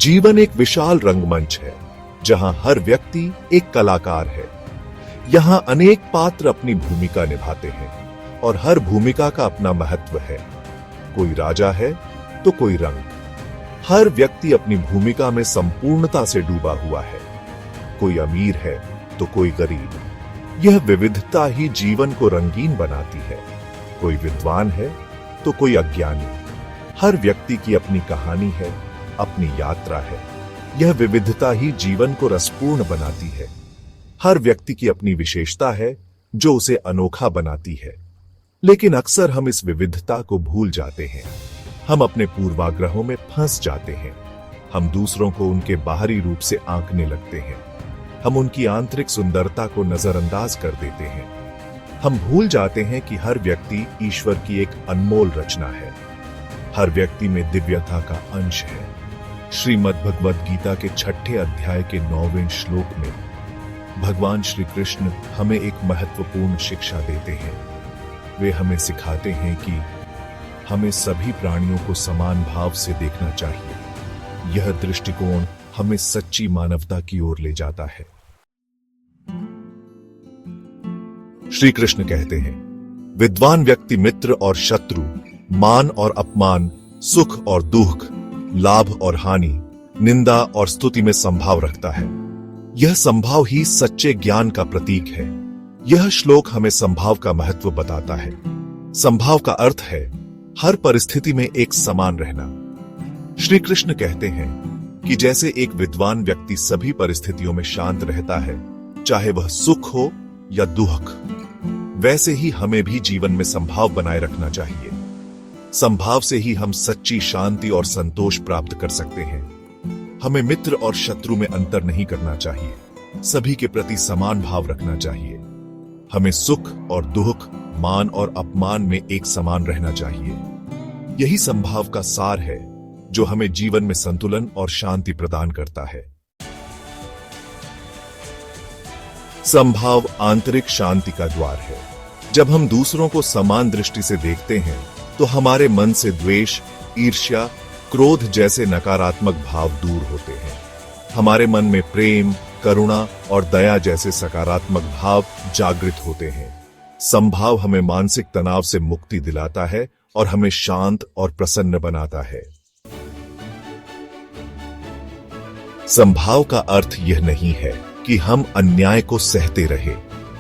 जीवन एक विशाल रंगमंच है जहां हर व्यक्ति एक कलाकार है। यहां अनेक पात्र अपनी भूमिका निभाते हैं और हर भूमिका का अपना महत्व है। कोई राजा है तो कोई रंक। हर व्यक्ति अपनी भूमिका में संपूर्णता से डूबा हुआ है। कोई अमीर है तो कोई गरीब। यह विविधता ही जीवन को रंगीन बनाती है। कोई विद्वान है तो कोई अज्ञानी। हर व्यक्ति की अपनी कहानी है, अपनी यात्रा है। यह विविधता ही जीवन को रसपूर्ण बनाती है। हर व्यक्ति की अपनी विशेषता है जो उसे अनोखा बनाती है। लेकिन अक्सर हम इस विविधता को भूल जाते हैं। हम अपने पूर्वाग्रहों में फंस जाते हैं। हम दूसरों को उनके बाहरी रूप से आंकने लगते हैं। हम उनकी आंतरिक सुंदरता को नजरअंदाज कर देते हैं। हम भूल जाते हैं कि हर व्यक्ति ईश्वर की एक अनमोल रचना है। हर व्यक्ति में दिव्यता का अंश है। श्रीमद् भगवद गीता के 6ठे अध्याय के 9वें श्लोक में भगवान श्री कृष्ण हमें एक महत्वपूर्ण शिक्षा देते हैं। वे हमें सिखाते हैं कि हमें सभी प्राणियों को समान भाव से देखना चाहिए। यह दृष्टिकोण हमें सच्ची मानवता की ओर ले जाता है। श्री कृष्ण कहते हैं, विद्वान व्यक्ति मित्र और शत्रु, मान और अपमान, सुख और दुख, लाभ और हानि, निंदा और स्तुति में संभाव रखता है। यह संभाव ही सच्चे ज्ञान का प्रतीक है। यह श्लोक हमें संभाव का महत्व बताता है। संभाव का अर्थ है हर परिस्थिति में एक समान रहना। श्री कृष्ण कहते हैं कि जैसे एक विद्वान व्यक्ति सभी परिस्थितियों में शांत रहता है, चाहे वह सुख हो या दुख, वैसे ही हमें भी जीवन में संभाव बनाए रखना चाहिए। संभाव से ही हम सच्ची शांति और संतोष प्राप्त कर सकते हैं। हमें मित्र और शत्रु में अंतर नहीं करना चाहिए। सभी के प्रति समान भाव रखना चाहिए। हमें सुख और दुख, मान और अपमान में एक समान रहना चाहिए। यही संभाव का सार है जो हमें जीवन में संतुलन और शांति प्रदान करता है। संभाव आंतरिक शांति का द्वार है। जब हम दूसरों को समान दृष्टि से देखते हैं तो हमारे मन से द्वेष, ईर्ष्या, क्रोध जैसे नकारात्मक भाव दूर होते हैं। हमारे मन में प्रेम, करुणा और दया जैसे सकारात्मक भाव जागृत होते हैं। संभाव हमें मानसिक तनाव से मुक्ति दिलाता है और हमें शांत और प्रसन्न बनाता है। संभाव का अर्थ यह नहीं है कि हम अन्याय को सहते रहे।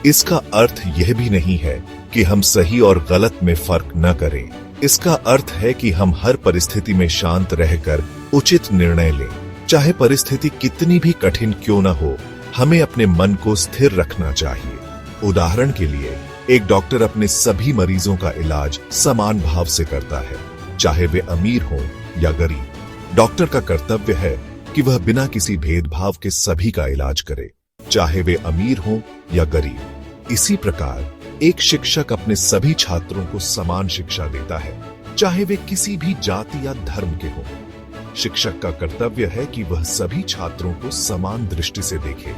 इसका अर्थ यह भी नहीं है कि हम सही और गलत में फर्क न करें। इसका अर्थ है कि हम हर परिस्थिति में शांत रहकर उचित निर्णय लें। चाहे परिस्थिति कितनी भी कठिन क्यों न हो, हमें अपने मन को स्थिर रखना चाहिए। उदाहरण के लिए, एक डॉक्टर अपने सभी मरीजों का इलाज समान भाव से करता है, चाहे वे अमीर हों या गरीब। डॉक्टर का कर्तव्य है कि वह बिना किसी भेदभाव के सभी का इलाज करे, चाहे वे अमीर हों या गरीब। इसी प्रकार एक शिक्षक अपने सभी छात्रों को समान शिक्षा देता है, चाहे वे किसी भी जाति या धर्म के हों। शिक्षक का कर्तव्य है कि वह सभी छात्रों को समान दृष्टि से देखे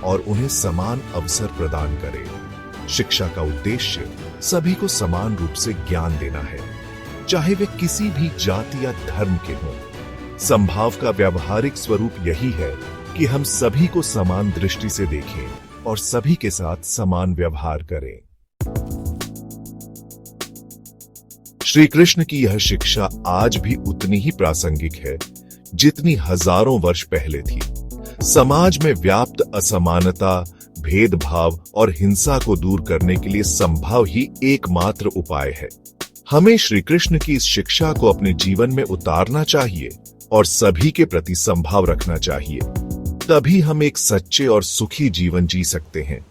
और उन्हें समान अवसर प्रदान करे। शिक्षा का उद्देश्य सभी को समान रूप से ज्ञान देना है, चाहे वे किसी भी जाति या धर्म के हों। संभाव का व्यावहारिक स्वरूप यही है कि हम सभी को समान दृष्टि से देखें और सभी के साथ समान व्यवहार करें। श्री कृष्ण की यह शिक्षा आज भी उतनी ही प्रासंगिक है जितनी हजारों वर्ष पहले थी। समाज में व्याप्त असमानता, भेदभाव और हिंसा को दूर करने के लिए संभाव ही एकमात्र उपाय है। हमें श्री कृष्ण की इस शिक्षा को अपने जीवन में उतारना चाहिए और सभी के प्रति संभाव रखना चाहिए। तभी हम एक सच्चे और सुखी जीवन जी सकते हैं।